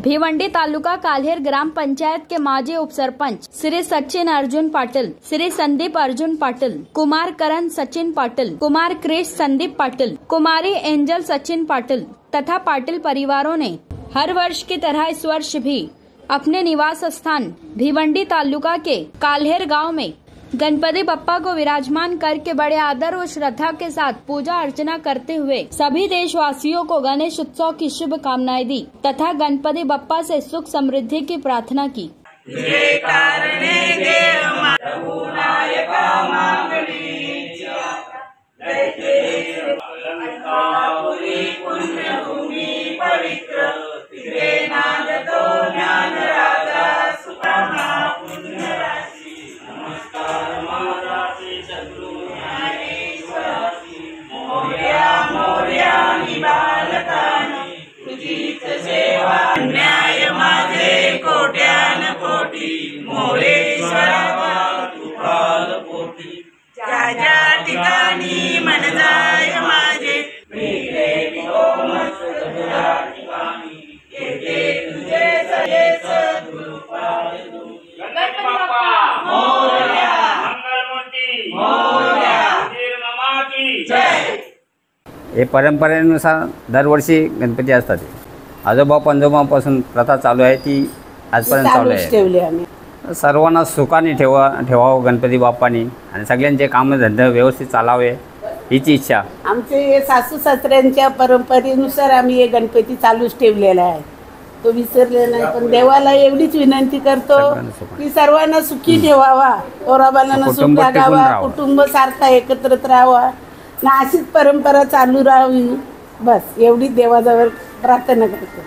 भिवंडी तालुका काल्हेर ग्राम पंचायत के माजी उपसरपंच श्री सचिन अर्जुन पाटिल, श्री संदीप अर्जुन पाटिल, कुमार करण सचिन पाटिल, कुमार क्रिश संदीप पाटिल, कुमारी एंजल सचिन पाटिल तथा पाटिल परिवारों ने हर वर्ष की तरह इस वर्ष भी अपने निवास स्थान भिवंडी तालुका के काल्हेर गांव में गणपति बप्पा को विराजमान करके बड़े आदर और श्रद्धा के साथ पूजा अर्चना करते हुए सभी देशवासियों को गणेश उत्सव की शुभकामनाएं दी तथा गणपति बप्पा से सुख समृद्धि की प्रार्थना की। न्याय माझे कोट्यान कोटी मोरेश्वरा तुकाल पोटी ज्या ज्या ठिकाणी मन जाय माझे मिले मस्त तुझ्या ठिकाणी येते तुझे सजे सद्गुरुपाद गणपती बाप्पा मोरया मंगलमूर्ती मोरया मामा की जय। हे परंपरेनुसार दरवर्षी गणपती असतात। आजोबा पंजोबापासून प्रथा चालू आहे ती आजपर्यंत चालू आहे। सर्वांना सुखाने ठेवावं गणपती बाप्पानी आणि सगळ्यांचे कामधंदे व्यवस्थित चालावे हीच इच्छा। आमचे सासू सासऱ्यांच्या परंपरेनुसार आम्ही हे गणपती चालूच ठेवलेला आहे, तो विसरले नाही। पण देवाला एवढीच विनंती करतो की सर्वांना सुखी ठेवावा, पोराबाळांना सुख लागावा, कुटुंब सारखं एकत्रित राहावा ना, अशीच परंपरा चालू राहावी, बस एवढी देवाजवळ प्रार्थना करतो।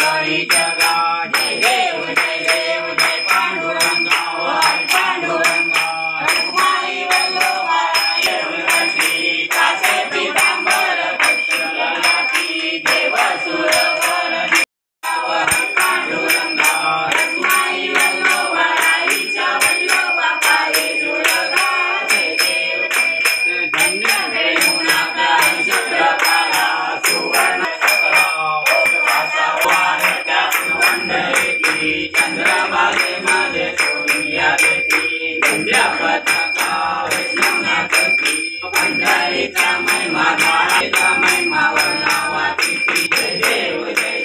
सुंदरी जगा जय देव जय पांडुरंगा वारी पांडुरंगा रखमाई वल्लभा येवती कासे पीतांबर पुष्पललाटी देव सुरवर पांडुरंगा रखमाई वल्लभा आईच्या वल्लभा पाये जुळगा जय देव धन्य देवनाथा चक्रकाला सुवर्ण सकला ओघाचा वार त्या मंडळी चंद्रभागे मध्ये सोनिया देती धन्य पताका वैष्णवनाथी पंढरीचा महिमा धारेचा महिमा वर्णावाती जय देव जय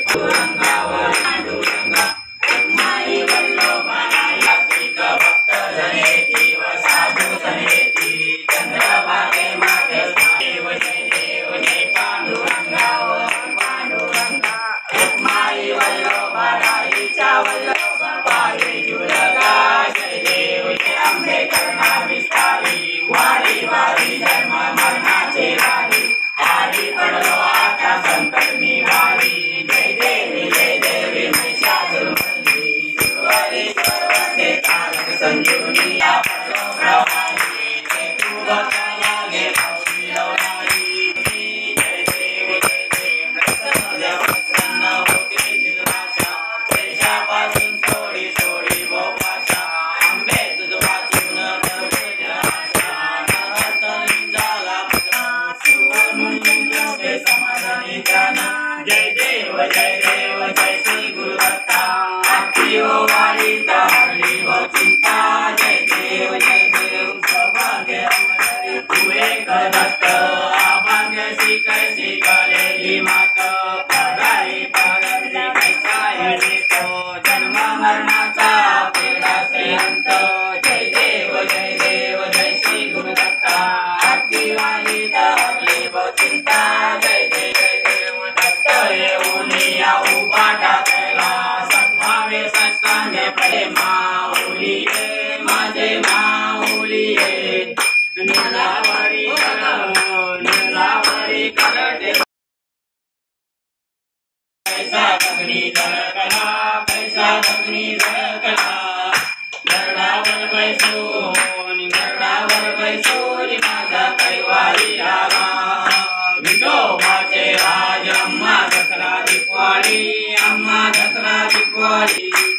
पांडुरंगावर पांडुरंगा रखमाई वल्लभा यात्रिक भक्त जनेती व साधू जनेती चंद्रभागे मध्ये देव जय पांडुरंगावर पांडुरंगा रखमाई वल्लभा आईच्या वल्लभा पाये जुळगा जय देव जय अंबे करुणा विस्तारी वारी वारी धर्म मरणाचे वारी आरी पडलो आता संकट निवारी जय देवी महिषासुरमर्दिनी सुरवरेश्वर वंदे तारक संजीवनी या पडलो प्रवाही जय तू भक्त लागे पावशी लवणारी जय देव प्रसन्न प्रसन्न होते दिलवाचा देशापासून सोडी सोडी भोपाशा आंबे तुझ वाचून करवेल आशा नवतन झाला सुवर्ण समाधानी जाना जय देव जय श्री गुरुदत्ता आखी हो वारी तारली हो चिंता जय देव सौभाग्य तू एक दत्त आभाग्यशी कैसी कलेली मात पराई पारली कैसा येतो जन्म मरणाचा पेडाचे अंत जय देव जय श्री गुरुदत्ता आखी वारी तारली हो चिंता जय देव दत्त येऊन या उभा टाकायला सद्भावे संस्कांगे प्रेमा उलिये माझे माऊलिये निरावरी करते कैसा दगडी झळकला गरडावर बैसून माझा कैवारी आला विठोबाचे राज अम्मा दसरा दीपवाळी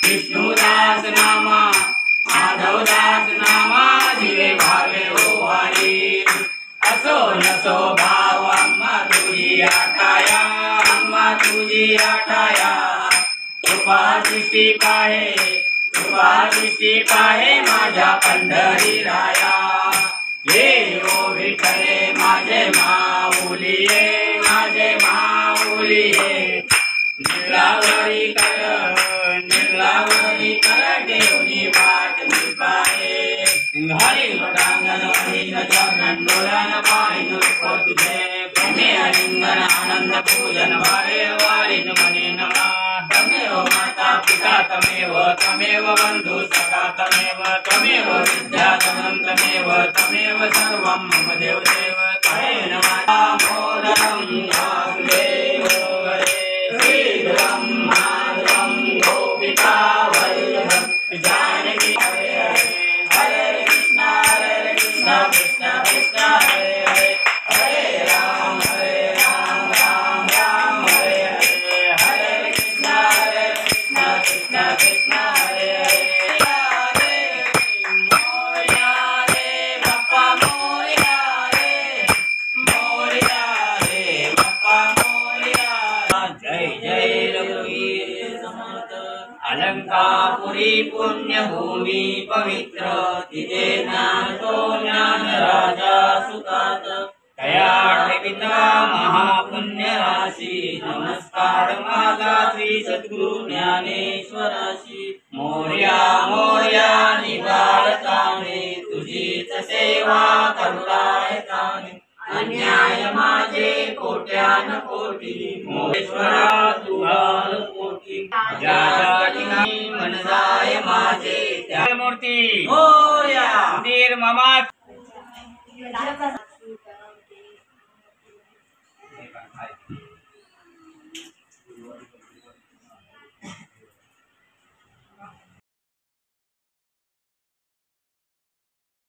विष्णुदास नामा माधवदास नामा जिवे भावे ओवाळी असो नसो भाव अम्मा तुझी आठाया कृपा दृष्टी पाहे माझ्या पंढरी राया ये ओ विठ्ठले माझे माऊलिये निर्लावरी कर देवनी वाट निपाये हरी लोटांगण हरिन चरण डोळ्यान पाहिन रूप तुझे प्रेमे अलिंगन आनंद पूजन वारे वारीन मने नमा तमेव माता पिता तमेव बंधु सखा तमेव विद्या तमेव सर्वं मम देव करेण माता मोदरं वासुदेव श्रीधरं माधवं गोपिका वल्लभं जानकी हरे कृष्ण कृष्ण कृष्ण हरे हरे राम राम राम हरे हरे कृष्ण कृष्ण कृष्ण हरे मोरया रे बाप्पा मोरया रे बाप्पा मोरया जय रघुवीर समर्थ अलंकापुरी पुण्यभूमी पवित्र तिथे ज्ञान राजा सुखात तया ठेविता महापुण्य राशी नमस्कार माझा श्री सद्गुरु ज्ञानेश्वराशी मोरया निवाळताने तुझीच सेवा करुणाय ताने अन्याय माझे कोट्यान कोटी मोरेश्वरा तुझार कोटी ज्या ठिकाणी मन जाय माझे त्या मूर्ती मोरया मंदिर मामा